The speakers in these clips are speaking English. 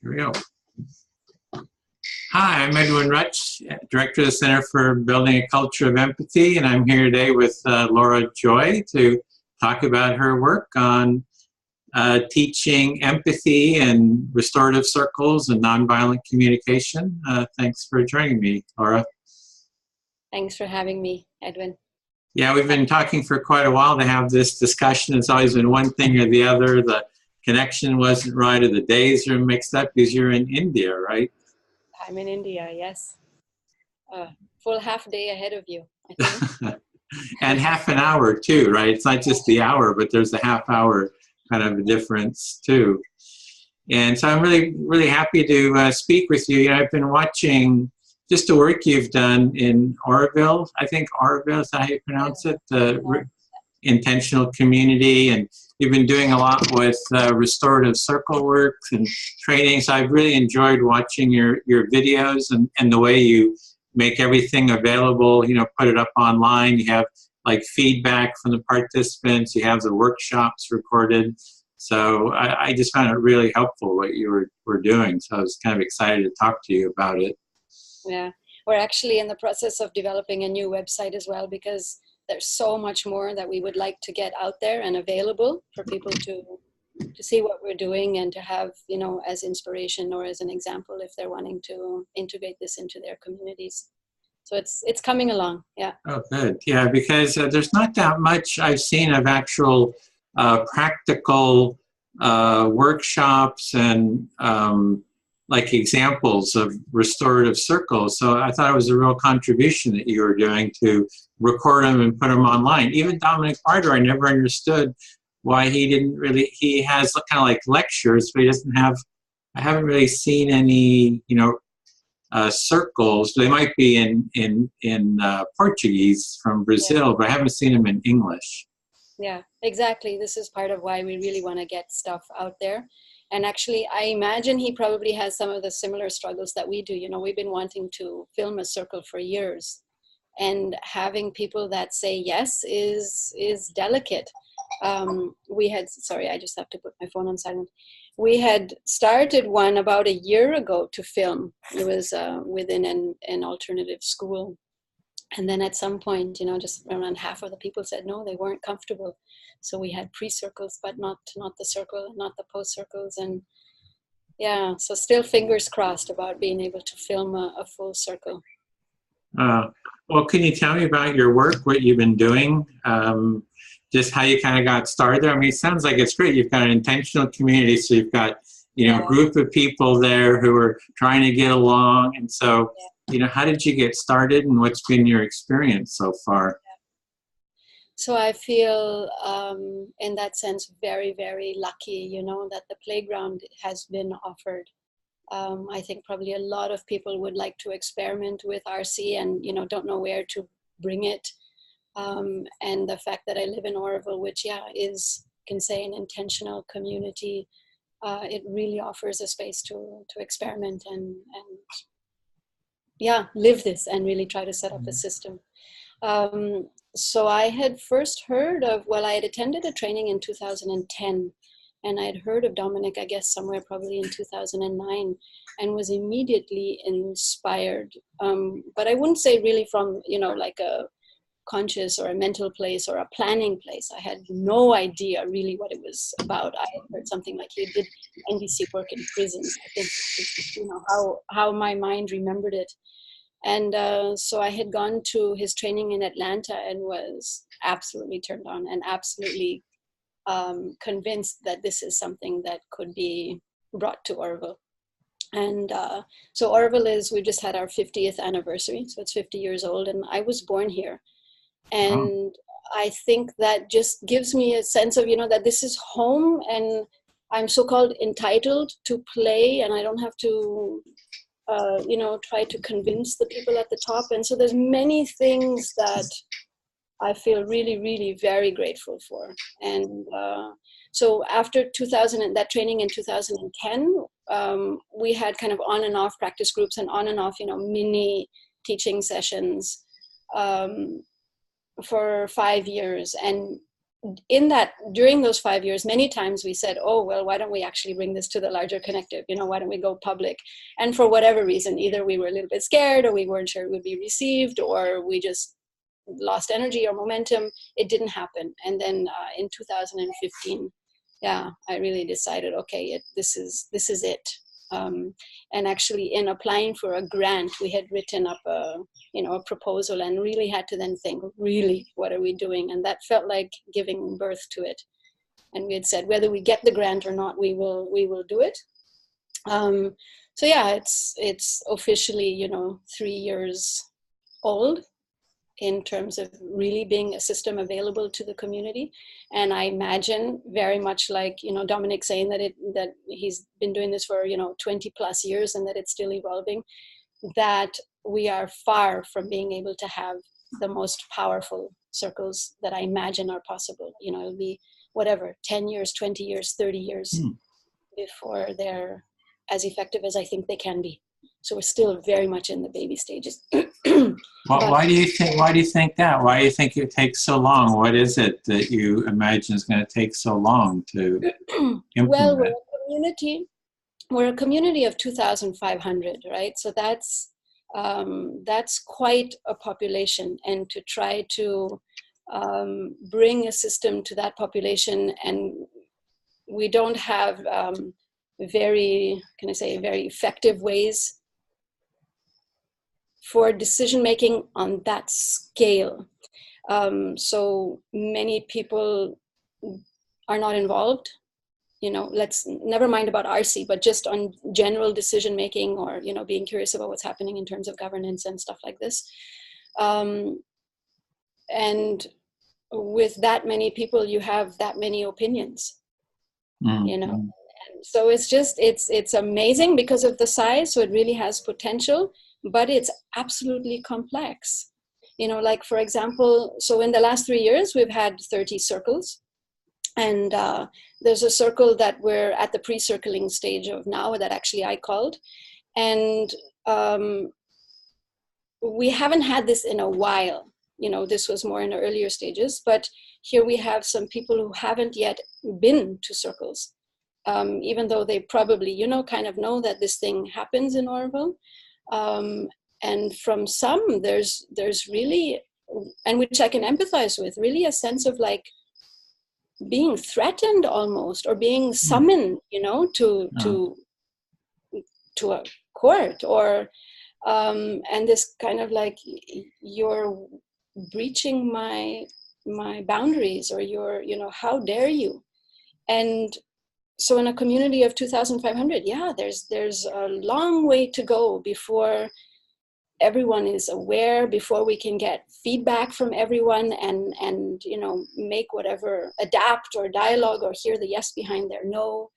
Here we go. Hi, I'm Edwin Rutsch, Director of the Center for Building a Culture of Empathy, and I'm here today with Laura Joy to talk about her work on teaching empathy and restorative circles and nonviolent communication. Thanks for joining me, Laura. Thanks for having me, Edwin. Yeah, we've been talking for quite a while to have this discussion. It's always been one thing or the other. The connection wasn't right or the days are mixed up because you're in India, right? I'm in India, yes. Full half day ahead of you, I think. And half an hour too, right? It's not just the hour, but there's a half hour kind of a difference too. And so I'm really happy to speak with you. I've been watching just the work you've done in Auroville. I think Auroville is how you pronounce it, the intentional community. And you've been doing a lot with restorative circle work and training. So I've really enjoyed watching your videos and the way you make everything available, put it up online. You have like feedback from the participants. You have the workshops recorded. So I just found it really helpful what you were doing. So I was kind of excited to talk to you about it. Yeah, we're actually in the process of developing a new website as well, because there's so much more that we would like to get out there and available for people to see what we're doing and to have, as inspiration or as an example if they're wanting to integrate this into their communities. So it's coming along, yeah. Oh, good. Yeah, because there's not that much I've seen of actual practical workshops and like examples of restorative circles. So I thought it was a real contribution that you were doing to record them and put them online. Even Dominic Barter, I never understood why he has kind of like lectures, but he doesn't have, I haven't really seen any, circles. They might be in Portuguese from Brazil, yeah, but I haven't seen them in English. Yeah, exactly. This is part of why we really want to get stuff out there. And actually, I imagine he probably has some of the similar struggles that we do. We've been wanting to film a circle for years, and having people that say yes is delicate. Sorry, I just have to put my phone on silent. We had started one about a year ago to film. It was within an alternative school. And then at some point, just around half of the people said no, they weren't comfortable. So we had pre-circles, but not the circle, not the post-circles. And yeah, so still fingers crossed about being able to film a full circle. Well, can you tell me about your work, what you've been doing, just how you kind of got started there? I mean, it sounds like it's great. You've got an intentional community, so you've got, a group of people there who are trying to get along. And so, how did you get started and what's been your experience so far? So I feel in that sense very, very lucky, that the playground has been offered. I think probably a lot of people would like to experiment with RC and, don't know where to bring it. And the fact that I live in Auroville, which, is, can say, an intentional community, it really offers a space to experiment and live this and really try to set up a system. So I had first heard of, I had attended a training in 2010, and I had heard of Dominic, I guess, somewhere probably in 2009, and was immediately inspired. But I wouldn't say really from, like a conscious or a mental place or a planning place. I had no idea really what it was about. I had heard something like he did NVC work in prisons. I think, how my mind remembered it. And so I had gone to his training in Atlanta and was absolutely turned on and absolutely convinced that this is something that could be brought to Auroville. And so Auroville we just had our 50th anniversary, so it's 50 years old, and I was born here. And I think that just gives me a sense of, that this is home, and I'm so-called entitled to play, and I don't have to, try to convince the people at the top. And so there's many things that I feel really, really very grateful for. And so after that training in 2010, we had kind of on and off practice groups and on and off, mini teaching sessions for 5 years. And in that, during those 5 years, many times we said, oh, well, why don't we actually bring this to the larger collective? You know, why don't we go public? And for whatever reason, either we were a little bit scared, or we weren't sure it would be received, or we just lost energy or momentum. It didn't happen. And then in 2015, yeah, I really decided, okay, this is it. And actually, in applying for a grant, we had written up a proposal, and really had to then think, really, what are we doing? And that felt like giving birth to it. And we had said, whether we get the grant or not, we will do it. So yeah, it's officially 3 years old in terms of really being a system available to the community. And I imagine, very much like, Dominic saying that he's been doing this for, 20 plus years, and that it's still evolving, that we are far from being able to have the most powerful circles that I imagine are possible. It'll be whatever, 10 years, 20 years, 30 years before they're as effective as I think they can be. So we're still very much in the baby stages. Why do you think that? Why do you think it takes so long? What is it that you imagine is going to take so long to implement? Well, we're a community of 2,500, right? So that's quite a population, and to try to bring a system to that population, and we don't have very effective ways for decision making on that scale. So many people are not involved. Let's never mind about RC, but just on general decision making, or being curious about what's happening in terms of governance and stuff like this. And with that many people, you have that many opinions. And so it's amazing because of the size. So it really has potential, but it's absolutely complex. Like, for example, so in the last 3 years, we've had 30 circles. And there's a circle that we're at the pre-circling stage of now, that actually I called. And we haven't had this in a while. This was more in the earlier stages. But here we have some people who haven't yet been to circles, even though they probably, kind of know that this thing happens in Auroville. And from some, there's really, and which I can empathize with, really a sense of like being threatened almost, or being summoned, to a court, or and this kind of like, you're breaching my boundaries, or you're, how dare you? And so in a community of 2,500, yeah, there's a long way to go before everyone is aware, before we can get feedback from everyone, and make whatever, adapt or dialogue, or hear the yes behind their no.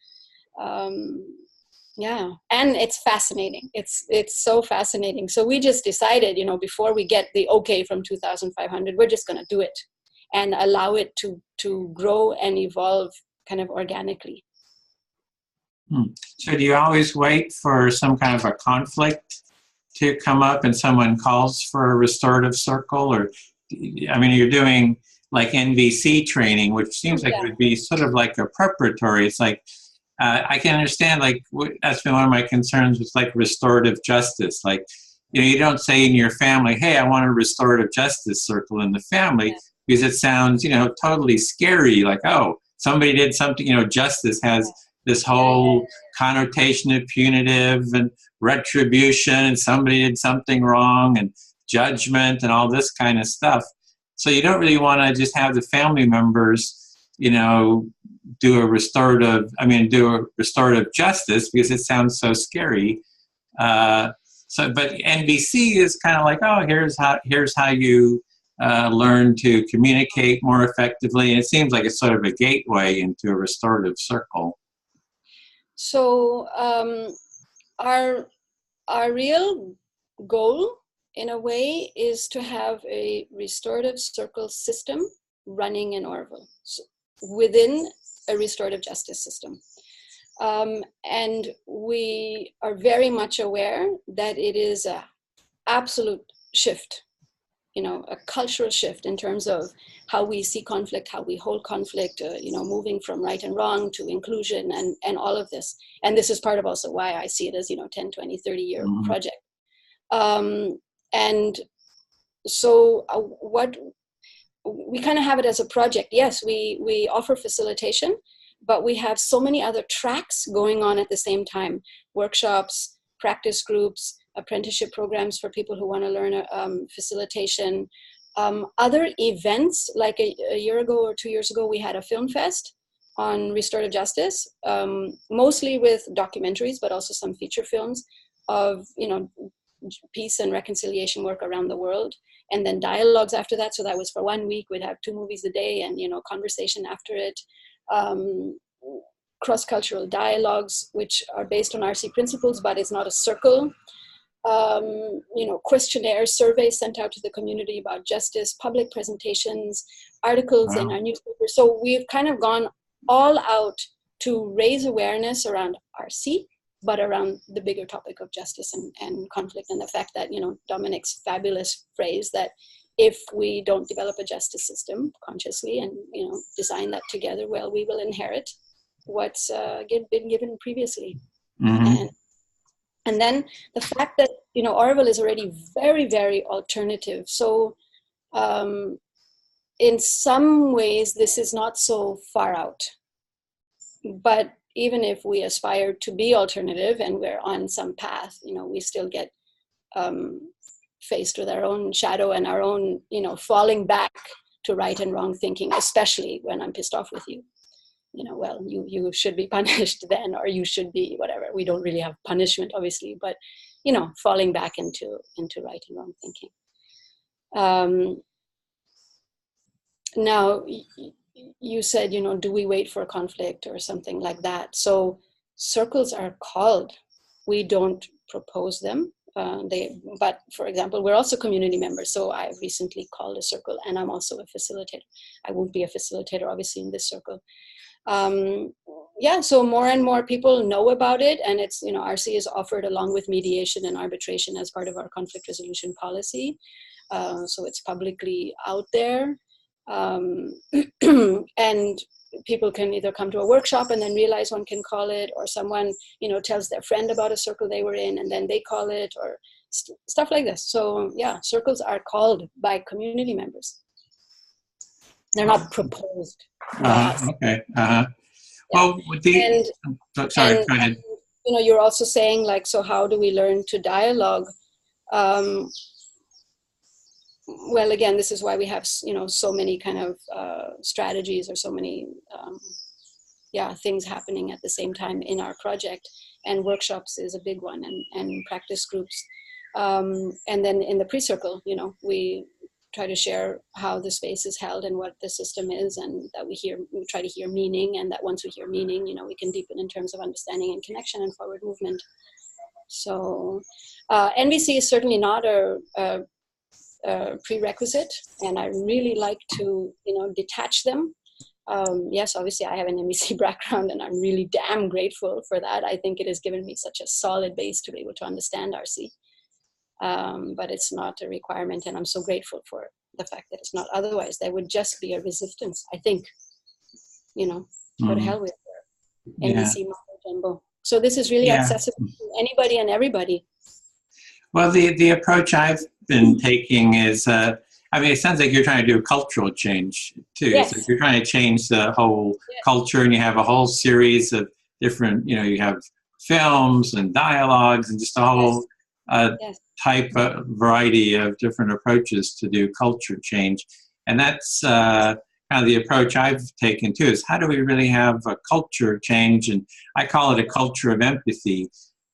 Yeah, and it's fascinating. It's so fascinating. So we just decided, before we get the okay from 2,500, we're just going to do it and allow it to grow and evolve kind of organically. So do you always wait for some kind of a conflict to come up and someone calls for a restorative circle? Or, I mean, you're doing like NVC training, which seems like it would be sort of like a preparatory. It's like, I can understand, like, that's been one of my concerns with like restorative justice. Like, you don't say in your family, hey, I want a restorative justice circle in the family, because it sounds, totally scary. Like, oh, somebody did something, justice has this whole connotation of punitive and retribution, and somebody did something wrong, and judgment and all this kind of stuff. So you don't really want to just have the family members, do a restorative justice, because it sounds so scary. But NVC is kind of like, oh, here's how you learn to communicate more effectively. And it seems like it's sort of a gateway into a restorative circle. So our real goal, in a way, is to have a restorative circle system running in Auroville, so within a restorative justice system. And we are very much aware that it is an absolute shift a cultural shift in terms of how we see conflict, how we hold conflict, moving from right and wrong to inclusion and all of this. And this is part of also why I see it as, 10, 20, 30-year project. And so what we kind of have it as a project. Yes, we offer facilitation, but we have so many other tracks going on at the same time: workshops, practice groups, apprenticeship programs for people who want to learn facilitation, other events. Like a year ago or 2 years ago, we had a film fest on restorative justice, mostly with documentaries, but also some feature films of, peace and reconciliation work around the world. And then dialogues after that. So that was for 1 week. We'd have 2 movies a day and, conversation after it. Cross-cultural dialogues, which are based on RC principles, but it's not a circle. Questionnaires, surveys sent out to the community about justice, public presentations, articles in our newspaper. So we've kind of gone all out to raise awareness around RC, but around the bigger topic of justice and conflict, and the fact that, Dominic's fabulous phrase that if we don't develop a justice system consciously and, design that together, well, we will inherit what's been given previously. And then the fact that, Auroville is already very, very alternative. So in some ways, this is not so far out. But even if we aspire to be alternative and we're on some path, we still get faced with our own shadow and our own, falling back to right and wrong thinking, especially when I'm pissed off with you. Well, you should be punished then, or you should be whatever. We don't really have punishment, obviously, but, falling back into right and wrong thinking. Now, you said, do we wait for a conflict or something like that? So circles are called. We don't propose them. But for example, we're also community members. So I recently called a circle, and I'm also a facilitator. I won't be a facilitator, obviously, in this circle. So more and more people know about it, and it's, RC is offered along with mediation and arbitration as part of our conflict resolution policy. So it's publicly out there. And people can either come to a workshop and then realize one can call it, or someone, tells their friend about a circle they were in and then they call it, or stuff like this. So yeah, circles are called by community members. They're not proposed. Okay. Well, go ahead. You're also saying, like, so how do we learn to dialogue? Well, again, this is why we have, so many kind of strategies, or so many, things happening at the same time in our project. And workshops is a big one, and practice groups. And then in the pre-circle, we try to share how the space is held and what the system is, and that we try to hear meaning, and that once we hear meaning, we can deepen in terms of understanding and connection and forward movement. So NVC is certainly not a prerequisite, and I really like to, detach them. Yes, obviously I have an NVC background, and I'm really damn grateful for that. I think it has given me such a solid base to be able to understand RC. But it's not a requirement, and I'm so grateful for the fact that it's not. Otherwise, there would just be a resistance, I think. Go to hell with NVC mumbo jumbo. So this is really accessible to anybody and everybody. Well, the approach I've been taking is, it sounds like you're trying to do a cultural change too. Yes. So you're trying to change the whole culture, and you have a whole series of different, you have films and dialogues and just a whole type of variety of different approaches to do culture change. And that's kind of the approach I've taken too, is how do we really have a culture change? And I call it a culture of empathy.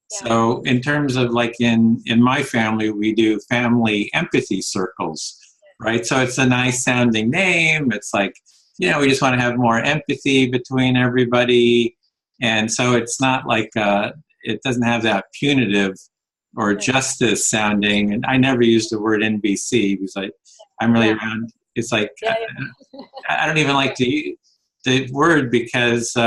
So in terms of, like, in my family, we do family empathy circles, right? So it's a nice sounding name. It's like, we just want to have more empathy between everybody. And so it's not like, it doesn't have that punitive or justice sounding. And I never use the word NBC because I'm really around. It's like, I don't even like to use the word, because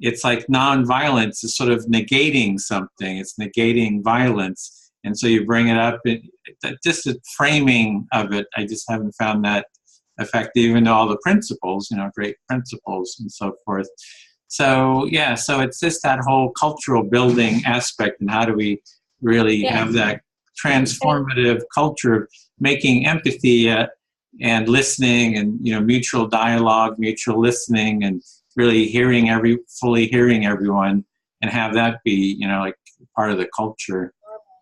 it's like nonviolence is sort of negating something. It's negating violence. And so you bring it up, just the framing of it, I just haven't found that effective, even though all the principles, great principles and so forth. So, yeah, so it's just that whole cultural building aspect, and how do we really have that transformative culture of making empathy and listening and, mutual dialogue, mutual listening, and really fully hearing everyone, and have that be, like part of the culture.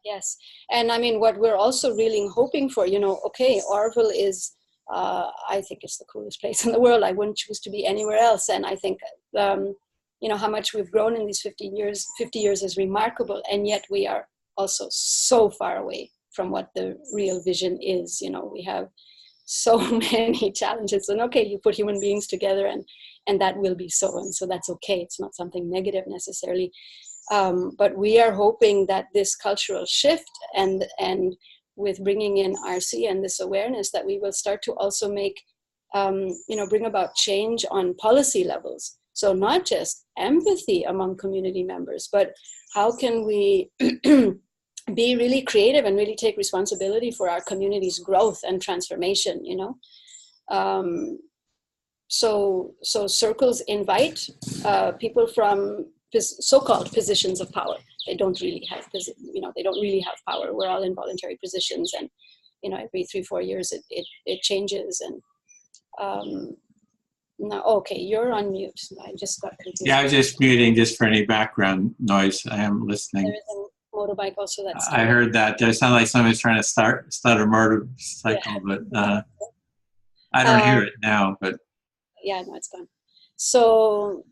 Yes. And I mean, what we're also really hoping for, okay, Auroville is, I think it's the coolest place in the world. I wouldn't choose to be anywhere else. And I think, how much we've grown in these 50 years is remarkable. And yet we are also so far away from what the real vision is. We have so many challenges. And okay, you put human beings together and that will be so. And so that's okay. It's not something negative necessarily. But we are hoping that this cultural shift and with bringing in RC and this awareness, that we will start to also make, bring about change on policy levels. So not just empathy among community members, but how can we be really creative and really take responsibility for our community's growth and transformation, So circles invite people from so-called positions of power. They don't really have, power. We're all in voluntary positions, and every 3-4 years it changes. And now, okay, you're on mute. I just got confused. Yeah, I was just muting just for any background noise. I am listening. There is a motorbike also. I heard that. There sounded like somebody's trying to start a motorcycle, but I don't hear it now. But yeah, no, it's gone. So.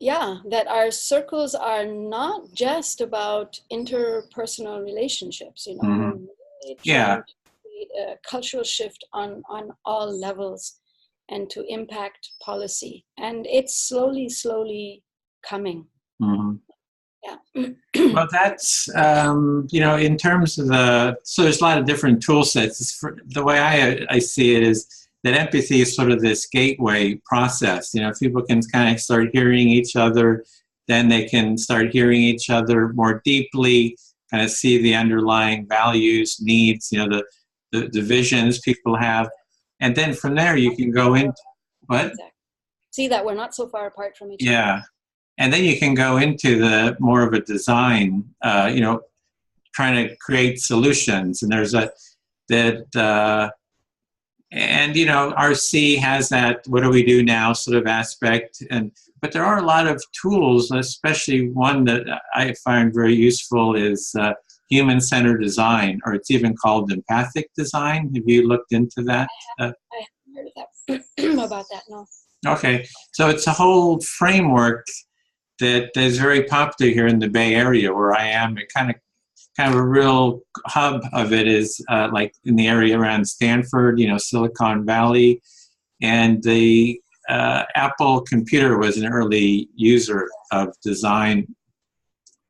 Yeah, that our circles are not just about interpersonal relationships, Mm-hmm. To create a cultural shift on all levels and to impact policy. And it's slowly coming. Mm-hmm. Yeah. Well, that's, in terms of so there's a lot of different tool sets. The way I see it is that empathy is sort of this gateway process. If people can kind of start hearing each other, then they can start hearing each other more deeply, kind of see the underlying values, needs, the visions people have. And then from there you can go into, what? Exactly. See that we're not so far apart from each other. Yeah. And then you can go into the more of a design, trying to create solutions. And there's and RC has that what do we do now sort of aspect, but there are a lot of tools, especially one that I find very useful is human-centered design, or it's even called empathic design. Have you looked into that? I haven't heard of that about that, no. Okay, so it's a whole framework that is very popular here in the Bay Area where I am. It kind of a real hub of it is like in the area around Stanford, Silicon Valley. And the Apple computer was an early user of design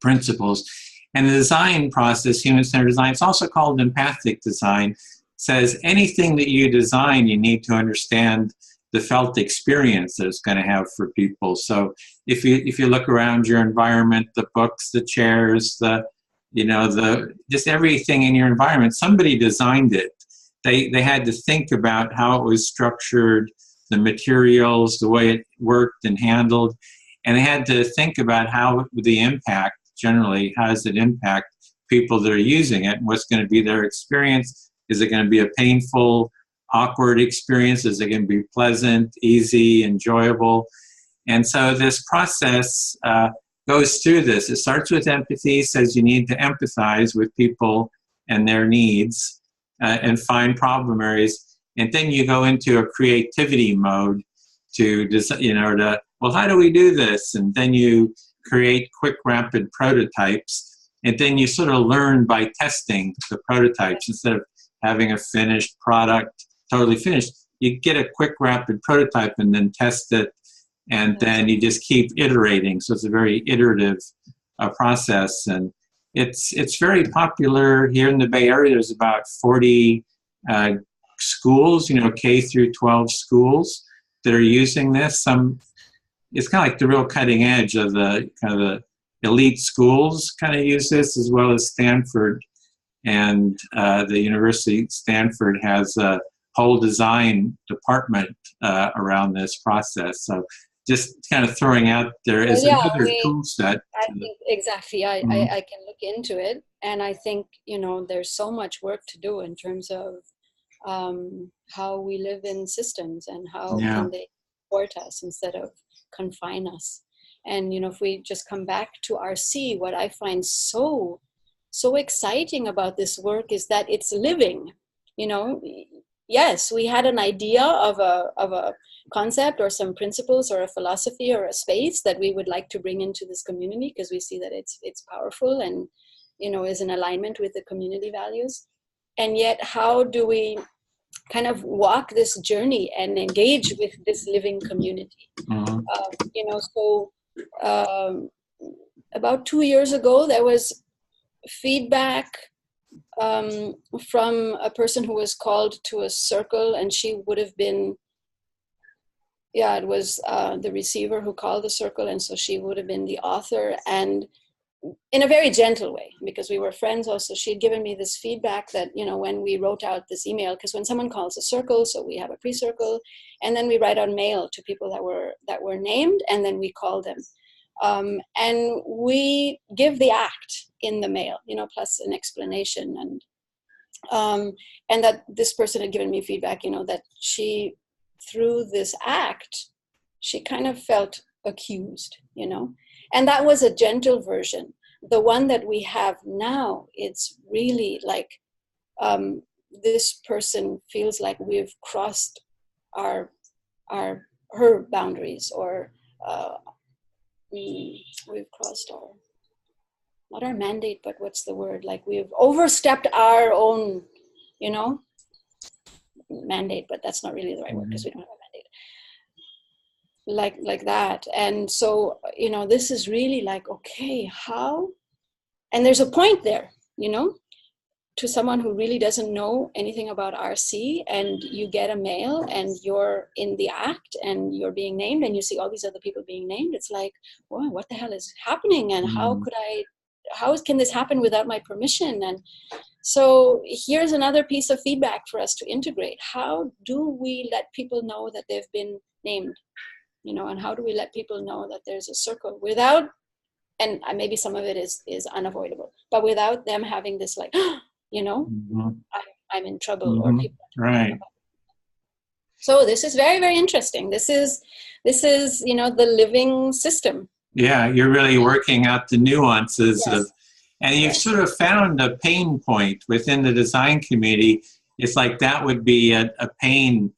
principles. And the design process, human-centered design, it's also called empathic design, says anything that you design, you need to understand the felt experience that it's going to have for people. So if you look around your environment, the books, the chairs, just everything in your environment, somebody designed it. They had to think about how it was structured, the materials, the way it worked and handled, and they had to think about how the impact, generally, how does it impact people that are using it, and what's going to be their experience. Is it going to be a painful, awkward experience? Is it going to be pleasant, easy, enjoyable? And so this process goes through this. It starts with empathy, says you need to empathize with people and their needs and find problem areas. And then you go into a creativity mode well, how do we do this? And then you create quick, rapid prototypes. And then you sort of learn by testing the prototypes instead of having a finished product, totally finished. You get a quick, rapid prototype and then test it. And then you just keep iterating. So it's a very iterative process. And it's very popular here in the Bay Area. There's about 40 schools, K through 12 schools that are using this. It's kind of like the real cutting edge of the kind of elite schools kind of use this, as well as Stanford. And the University of Stanford has a whole design department around this process. So just kind of throwing out there as another tool set. I think exactly. I can look into it. And I think, there's so much work to do in terms of how we live in systems and how can they support us instead of confine us. And, if we just come back to RC, what I find so exciting about this work is that it's living. Yes, we had an idea of a concept or some principles or a philosophy or a space that we would like to bring into this community because we see that it's powerful and is in alignment with the community values. And yet, how do we kind of walk this journey and engage with this living community? About 2 years ago, there was feedback from a person who was called to a circle, and she would have been, it was the receiver who called the circle, and so she would have been the author, and in a very gentle way, because we were friends also, she had given me this feedback that, when we wrote out this email, because when someone calls a circle, so we have a pre-circle, and then we write out mail to people that were named, and then we call them. And we give the act in the mail, plus an explanation. And that this person had given me feedback, that she, through this act, she kind of felt accused, and that was a gentle version. The one that we have now, it's really like this person feels like we've crossed her boundaries, or we've crossed not our mandate, but what's the word? Like we've overstepped our own, mandate, but that's not really the right word because we don't have a mandate. Like that. And so, this is really like, okay, how? And there's a point there, to someone who really doesn't know anything about RC, and you get a mail and you're in the act and you're being named and you see all these other people being named. It's like, well, what the hell is happening? And how can this happen without my permission? And so here's another piece of feedback for us to integrate. How do we let people know that they've been named? And how do we let people know that there's a circle without, and maybe some of it is unavoidable, but without them having this like, I'm in trouble, or people right. So this is very, very interesting. This is the living system. Yeah, you're really working out the nuances of, and you've sort of found a pain point within the design community. It's like that would be a pain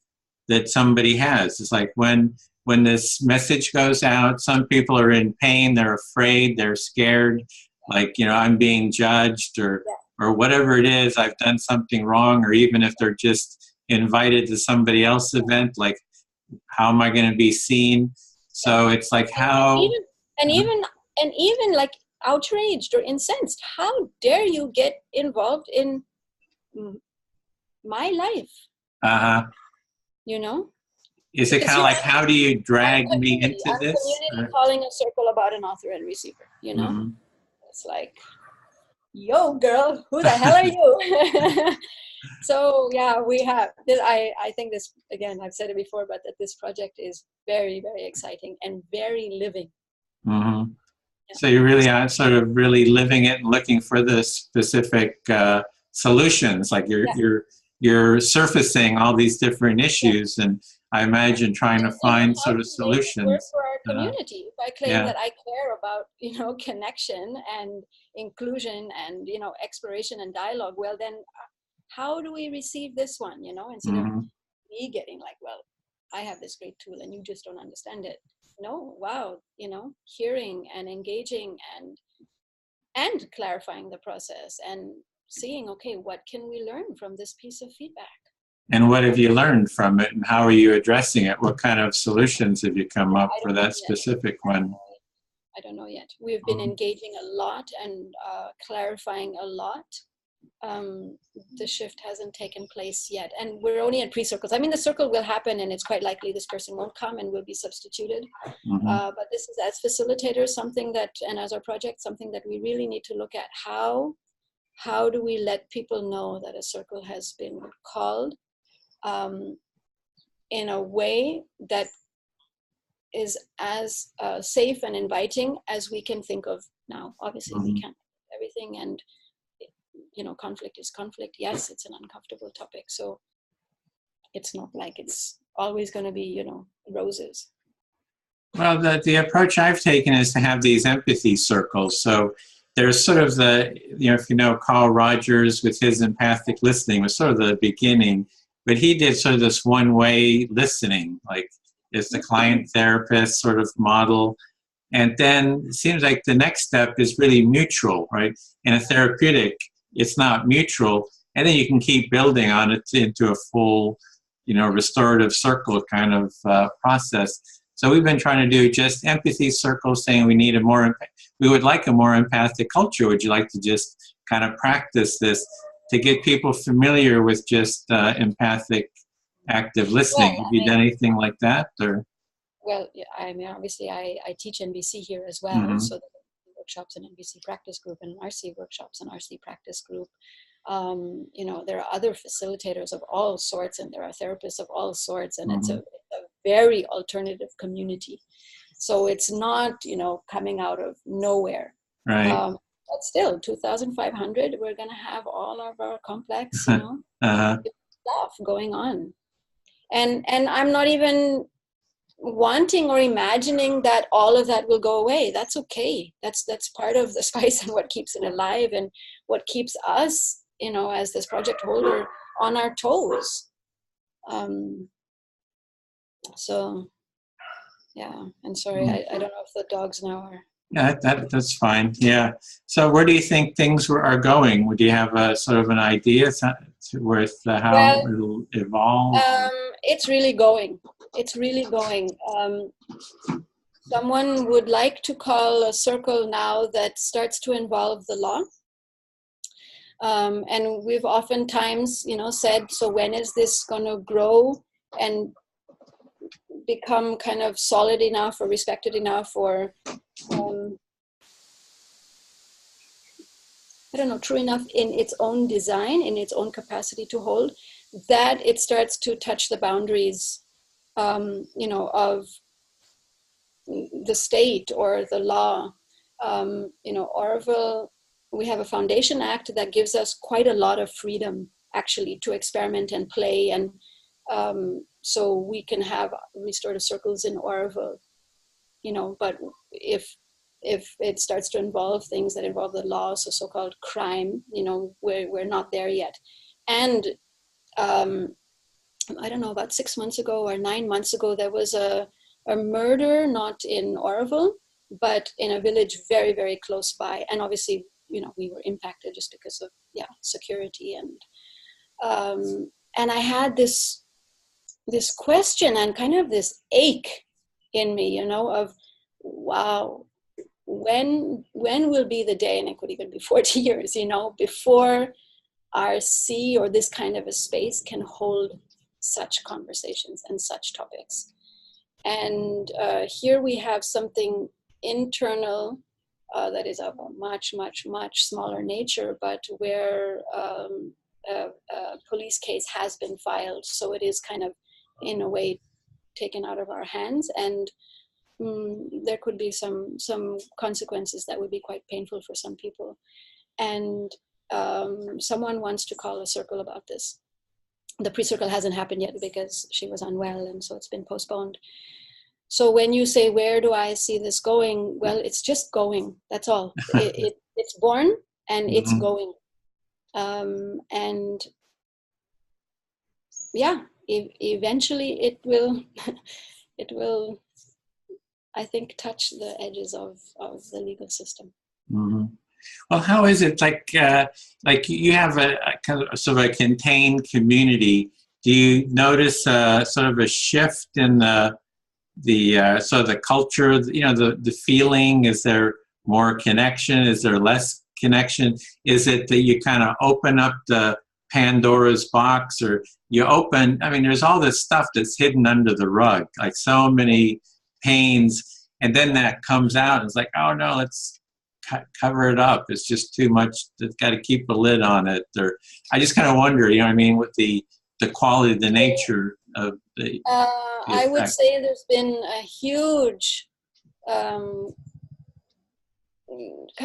that somebody has. It's like when this message goes out, some people are in pain, they're afraid, they're scared, like, I'm being judged or whatever it is, I've done something wrong, or even if they're just invited to somebody else's event, like, how am I going to be seen? So it's like even like outraged or incensed. How dare you get involved in my life? Is it kind of like, how do you drag me into this? Community calling a circle about an author and receiver, It's like, yo, girl, who the hell are you? So, we have this. I think this, again, I've said it before, but that this project is very, very exciting and very living. Yeah. So you really are sort of really living it and looking for the specific solutions. Like you're surfacing all these different issues, and I imagine trying to find sort of solutions. Work for our community. If I claim that I care about, connection and inclusion and, exploration and dialogue, well, then how do we receive this one, instead of me getting like, well, I have this great tool and you just don't understand it. No, wow, hearing and engaging and clarifying the process and seeing, okay, what can we learn from this piece of feedback? And what have you learned from it, and how are you addressing it? What kind of solutions have you come up for that specific one? I don't know yet. We've been engaging a lot and clarifying a lot. the shift hasn't taken place yet. And we're only in pre-circles. I mean, the circle will happen, and it's quite likely this person won't come and will be substituted. But this is, as facilitators, something that, and as our project, something that we really need to look at. How do we let people know that a circle has been called in a way that is as safe and inviting as we can think of now? Obviously, we can't do everything, and conflict is conflict. Yes, it's an uncomfortable topic, so it's not like it's always going to be, roses. Well, the approach I've taken is to have these empathy circles. So there's sort of the, if Carl Rogers with his empathic listening was sort of the beginning, but he did sort of this one-way listening, like is the client therapist sort of model. And then it seems like the next step is really mutual, right? In a therapeutic, it's not mutual. And then you can keep building on it into a full, restorative circle kind of process. So we've been trying to do just empathy circles, saying we would like a more empathic culture. Would you like to just kind of practice this to get people familiar with just empathic active listening? Have you done anything like that? Or? Well, I mean, obviously I teach NVC here as well. So the workshops and NVC practice group and RC workshops and RC practice group. There are other facilitators of all sorts, and there are therapists of all sorts, and it's a very alternative community. So it's not, coming out of nowhere. Right. But still, 2,500, we're going to have all of our complex, stuff going on. And I'm not even wanting or imagining that all of that will go away. That's okay. That's part of the spice and what keeps it alive and what keeps us, as this project holder, on our toes. So, yeah. And sorry, I don't know if the dogs now are. Yeah, that's fine. Yeah. So where do you think things are going? Would you have a sort of an idea with how it'll evolve? It's really going. It's really going. Someone would like to call a circle now that starts to involve the law. And we've oftentimes, said, so when is this going to grow and become kind of solid enough or respected enough or, true enough in its own design, in its own capacity to hold, that it starts to touch the boundaries, of the state or the law. Auroville, we have a foundation act that gives us quite a lot of freedom, actually, to experiment and play, and so we can have restorative circles in Auroville, but if it starts to involve things that involve the law, so-called crime, we're not there yet. And I don't know, about 6 months ago or 9 months ago, there was a murder, not in Auroville, but in a village very, very close by. And obviously, we were impacted just because of, security. And I had this question and kind of this ache in me, of, wow, when will be the day, and it could even be 40 years, before RC or this kind of a space can hold such conversations and such topics. And here we have something internal that is of a much, much, much smaller nature, but where a police case has been filed. So it is kind of, in a way, taken out of our hands. And there could be some consequences that would be quite painful for some people. And someone wants to call a circle about this. The pre-circle hasn't happened yet because she was unwell, and so it's been postponed. So when you say, where do I see this going? Well, it's just going. That's all. It's born and it's going. And yeah, eventually it will, I think, touch the edges of the legal system. Mm-hmm. Well, how is it like you have a kind of sort of a contained community? Do you notice sort of a shift in the sort of the culture? The feeling? Is there more connection? Is there less connection? Is it that you kind of open up the Pandora's box, or you open, I mean, there's all this stuff that's hidden under the rug, like so many pains, and then that comes out and it's like, oh no, let's cover it up. It's just too much. It's got to keep a lid on it. Or I just kind of wonder, you know what I mean, with the quality, the nature of the I would say there's been a huge kind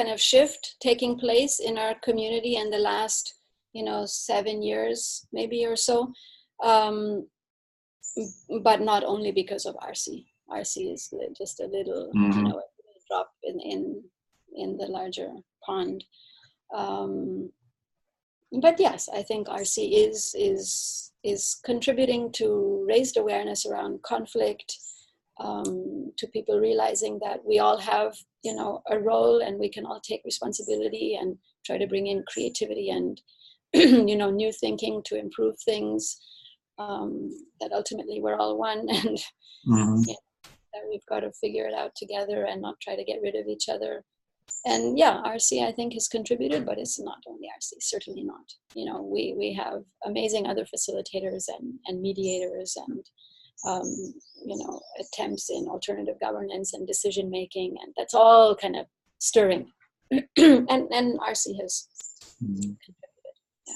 of shift taking place in our community in the last 7 years maybe or so, but not only because of RC. RC is just a little mm-hmm. a drop in the larger pond, but yes, I think RC is contributing to raised awareness around conflict, to people realizing that we all have a role and we can all take responsibility and try to bring in creativity and new thinking to improve things, that ultimately we're all one, and mm-hmm. that we've got to figure it out together and not try to get rid of each other. And yeah, RC I think has contributed, but it's not only RC, certainly not. We have amazing other facilitators and mediators and attempts in alternative governance and decision making, and that's all kind of stirring. and RC has contributed. Yeah.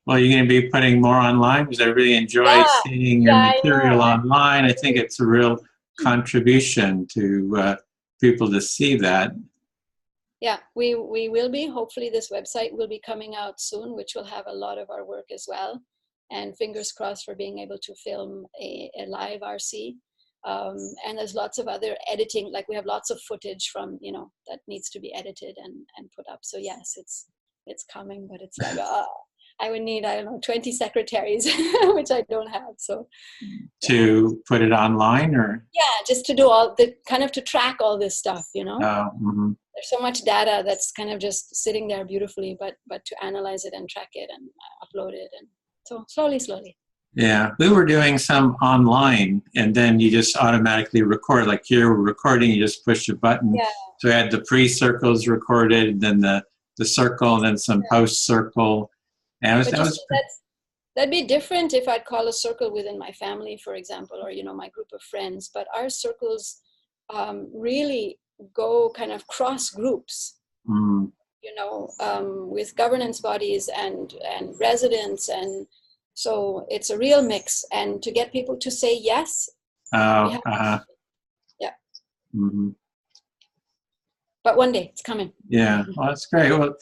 Well, you're going to be putting more online, because I really enjoy seeing your material online. I think it's a real contribution to people to see that. Yeah, we will be. Hopefully this website will be coming out soon, which will have a lot of our work as well. And fingers crossed for being able to film a live RC. And there's lots of other editing, like we have lots of footage from, that needs to be edited and put up. So yes, it's coming, but it's like, I would need, 20 secretaries, which I don't have. So to put it online, or? Yeah, just to do all the kind of to track all this stuff, Mm-hmm. There's so much data that's kind of just sitting there beautifully, but to analyze it and track it and upload it, and so slowly. Yeah, we were doing some online, and then you just automatically record. Like here, we're recording, you just push a button. Yeah. So I had the pre-circles recorded, and then the circle, and then some post-circle. And that'd be different if I'd call a circle within my family, for example, or my group of friends. But our circles really go kind of cross groups. Mm. With governance bodies and residents, and so it's a real mix. And to get people to say yes, yeah. Mm-hmm. But one day it's coming. Yeah, well, that's great. Well,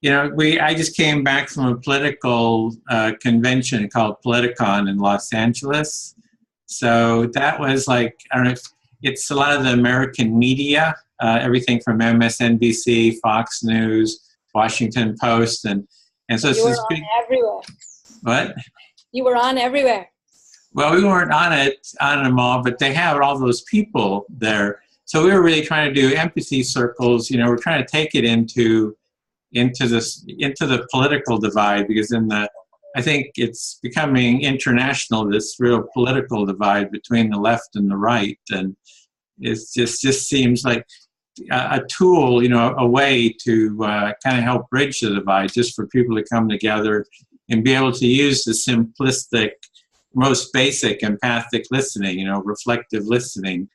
I just came back from a political convention called Politicon in Los Angeles. So that was like, I don't know, it's a lot of the American media, everything from MSNBC, Fox News, Washington Post, and so you were on everywhere. What? You were on everywhere. Well, we weren't on them all, but they have all those people there. So we were really trying to do empathy circles. We're trying to take it into the political divide, because I think it's becoming international, this real political divide between the left and the right, and it just seems like a tool, a way to kind of help bridge the divide, just for people to come together and be able to use the simplistic, most basic empathic listening, reflective listening,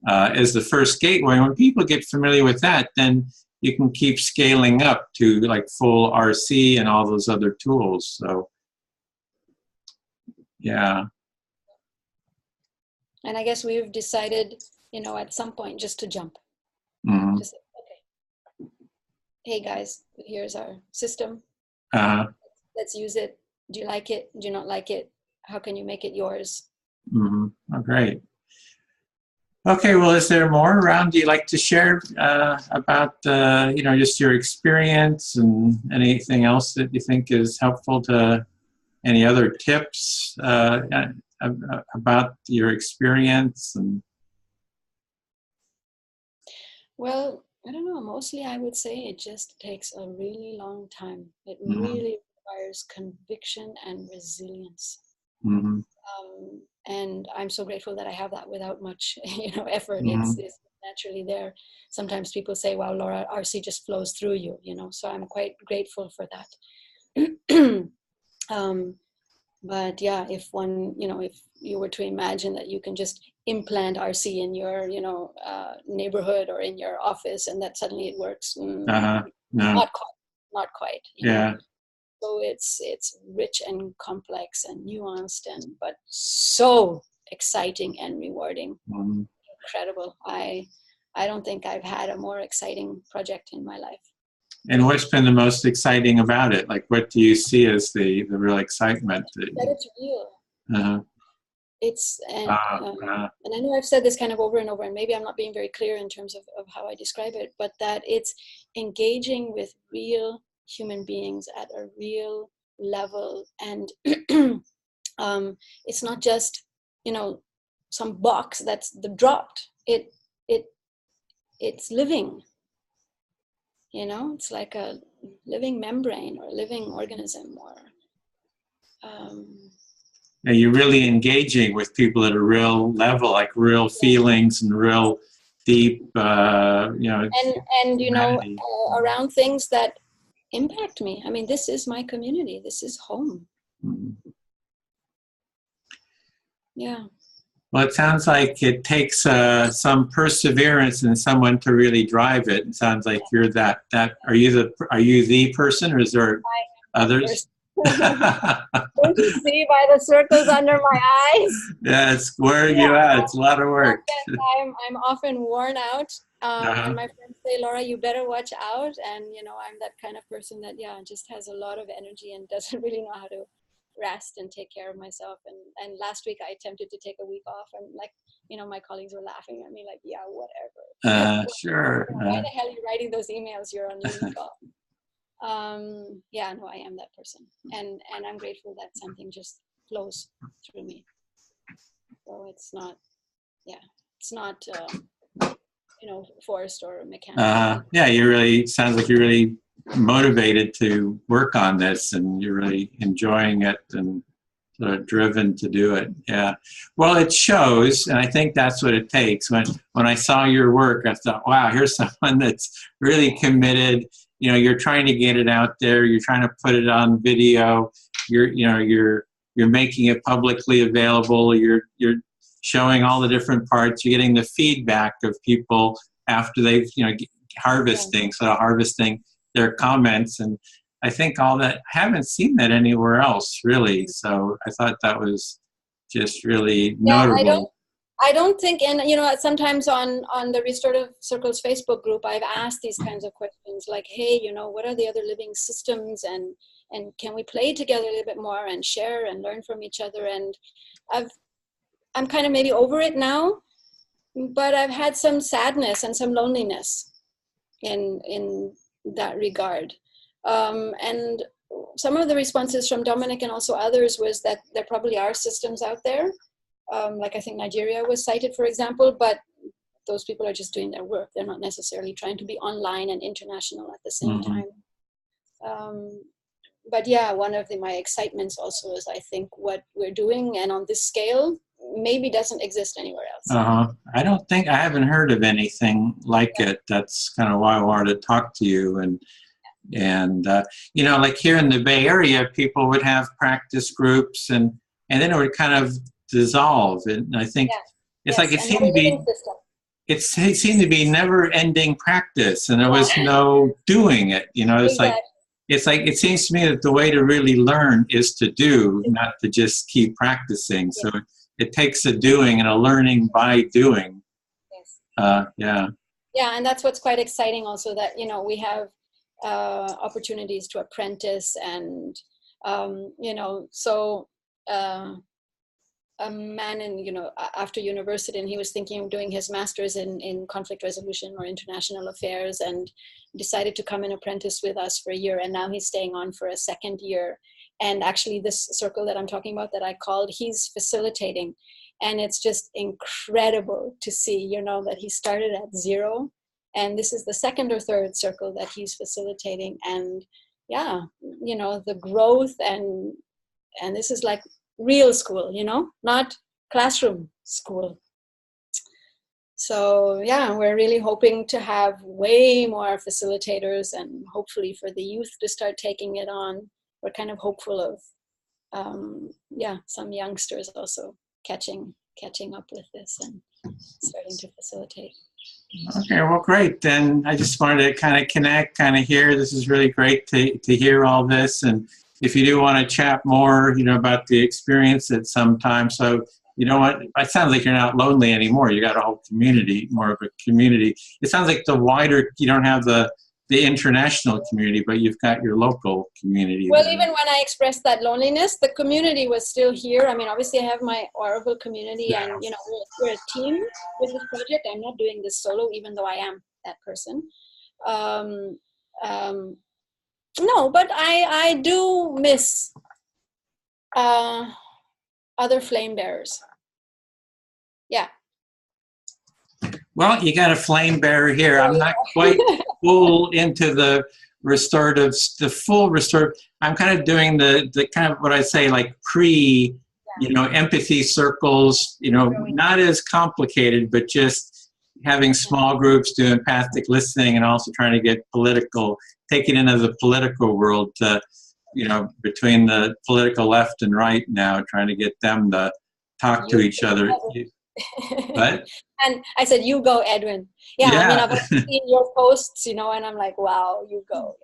as the first gateway. When people get familiar with that, then you can keep scaling up to like full RC and all those other tools. So, yeah. And I guess we've decided, at some point just to jump. Mm-hmm. Just, okay. Hey guys, here's our system. Let's use it. Do you like it? Do you not like it? How can you make it yours? Mm-hmm. Oh, great. Okay, well, is there more around you'd like to share about, just your experience, and anything else that you think is helpful to, any other tips about your experience? And well, I don't know. Mostly I would say it just takes a really long time. It really requires conviction and resilience. Mm-hmm. And I'm so grateful that I have that without much, effort. Mm-hmm. It's naturally there. Sometimes people say, wow, Laura, RC just flows through you, so I'm quite grateful for that. But yeah, if if you were to imagine that you can just implant RC in your, neighborhood or in your office and that suddenly it works, No. not quite. Yeah. So it's rich and complex and nuanced but so exciting and rewarding. Incredible. I don't think I've had a more exciting project in my life. And what's been the most exciting about it? Like, what do you see as the real excitement? That it's real. Uh-huh. It's, and I know I've said this kind of over and over, and maybe I'm not being very clear in terms of how I describe it, but that it's engaging with real human beings at a real level. And it's not just, some box that's dropped. It's living. It's like a living membrane or a living organism, or Are you really engaging with people at a real level, like real feelings and real deep, around things that impact me. I mean, this is my community. This is home. Yeah. Well, it sounds like it takes some perseverance and someone to really drive it. It sounds like you're that. Are you the person, or is there others? Don't you see by the circles under my eyes? Yeah, it's where you at. It's a lot of work. I'm often worn out, and my friends say, Laura, you better watch out. And I'm that kind of person that just has a lot of energy and doesn't really know how to rest and take care of myself. And last week I attempted to take a week off, and my colleagues were laughing at me like, yeah, whatever. Sure. Why the hell are you writing those emails? You're on your week off. No, I am that person, and I'm grateful that something just flows through me. So it's not forced or mechanical. Sounds like you're really motivated to work on this, and you're really enjoying it and sort of driven to do it. Yeah. Well, it shows, and I think that's what it takes. When I saw your work, I thought, wow, here's someone that's really committed. You're trying to get it out there. You're trying to put it on video. You're making it publicly available. You're showing all the different parts. You're getting the feedback of people after they've harvesting their comments, and I think all that, I haven't seen that anywhere else really. So I thought that was just really notable. I don't think, and sometimes on the Restorative Circles Facebook group, I've asked these kinds of questions like, hey, what are the other living systems, and can we play together a little bit more and share and learn from each other? And I'm kind of maybe over it now, but I've had some sadness and some loneliness in that regard. And some of the responses from Dominic and also others was that there probably are systems out there. Like I think Nigeria was cited, for example, but those people are just doing their work. They're not necessarily trying to be online and international at the same time. But yeah, one of my excitements also is I think what we're doing, and on this scale, maybe doesn't exist anywhere else. I haven't heard of anything like it. That's kind of why I wanted to talk to you. And like here in the Bay Area, people would have practice groups, and then it would kind of dissolve. And I think it's like it seemed to be never-ending practice, and there was no doing it. It's like it seems to me that the way to really learn is to do, not to just keep practicing. So it takes a doing and a learning by doing. Yeah, and that's what's quite exciting also, that we have opportunities to apprentice, and a man after university, and he was thinking of doing his master's in conflict resolution or international affairs, and decided to come and apprentice with us for a year, and now he's staying on for a second year. And actually this circle that I'm talking about that I called, he's facilitating, and it's just incredible to see that he started at zero, and this is the second or third circle that he's facilitating. And the growth, and this is like real school, not classroom school. So yeah, we're really hoping to have way more facilitators and hopefully for the youth to start taking it on. We're kind of hopeful of some youngsters also catching up with this and starting to facilitate. Okay, well, great. Then I just wanted to kind of connect, kind of hear. This is really great to hear all this. And if you do want to chat more, about the experience at some time. So, it sounds like you're not lonely anymore. You got a whole community, more of a community. It sounds like the wider, you don't have the international community, but you've got your local community. Well, even when I expressed that loneliness, the community was still here. I mean, obviously I have my Auroville community and, we're a team with this project. I'm not doing this solo, even though I am that person. No, but I do miss other flame bearers. Yeah. Well, you got a flame bearer here. I'm not quite full into the full restorative. I'm kind of doing the kind of what I say, like empathy circles, not as complicated, but just having small groups, do empathic listening, and also trying to get political, take it into the political world to, between the political left and right now, trying to get them to talk to each other. What? And I said, you go, Edwin. Yeah. I mean, I've seen your posts, and I'm like, wow, you go.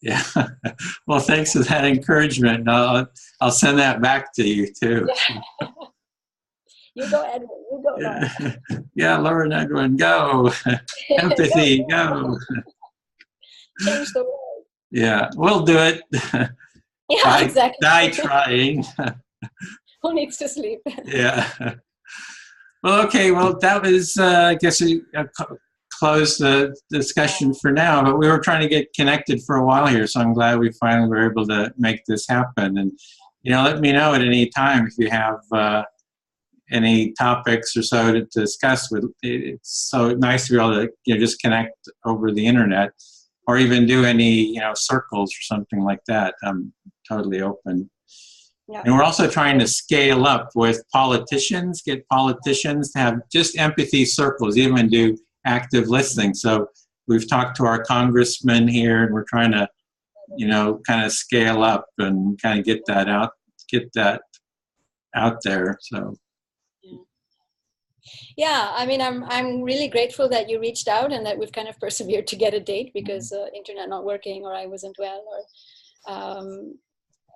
Yeah. Well, thanks for that encouragement. I'll send that back to you too. Yeah. You go, Edwin. You go, Laura. Yeah, Laura and Edwin, go. Empathy, go. Change the world. Yeah, we'll do it. Yeah, exactly. Die trying. Who needs to sleep? Yeah. Well, okay. Well, that was, I guess, close the discussion for now. But we were trying to get connected for a while here, so I'm glad we finally were able to make this happen. And let me know at any time if you have any topics or so to discuss. It's so nice to be able to just connect over the internet, or even do any circles or something like that. I'm totally open. Yeah. And we're also trying to scale up with politicians, get politicians to have just empathy circles, even do active listening. So we've talked to our congressman here, and we're trying to, kind of scale up and kind of get that out there. So. Yeah, I mean, I'm really grateful that you reached out and that we've kind of persevered to get a date, because internet not working, or I wasn't well, or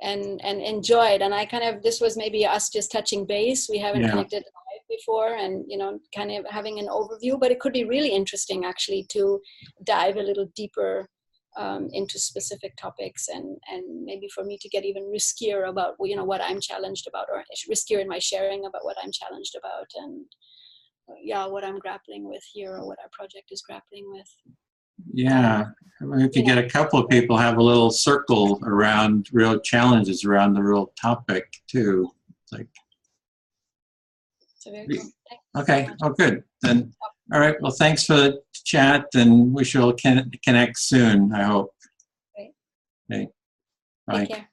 and enjoyed. And I this was maybe us just touching base. We haven't connected live before, and kind of having an overview, but it could be really interesting actually to dive a little deeper into specific topics, and maybe for me to get even riskier about what I'm challenged about, or riskier in my sharing about what I'm challenged about, and what I'm grappling with here, or what our project is grappling with. Yeah, we could get a couple of people have a little circle around real challenges around the real topic too. So very cool. Okay. Oh, good. Then, all right. Well, thanks for the chat, and we shall connect soon, I hope. Great. Okay. Bye. Take care.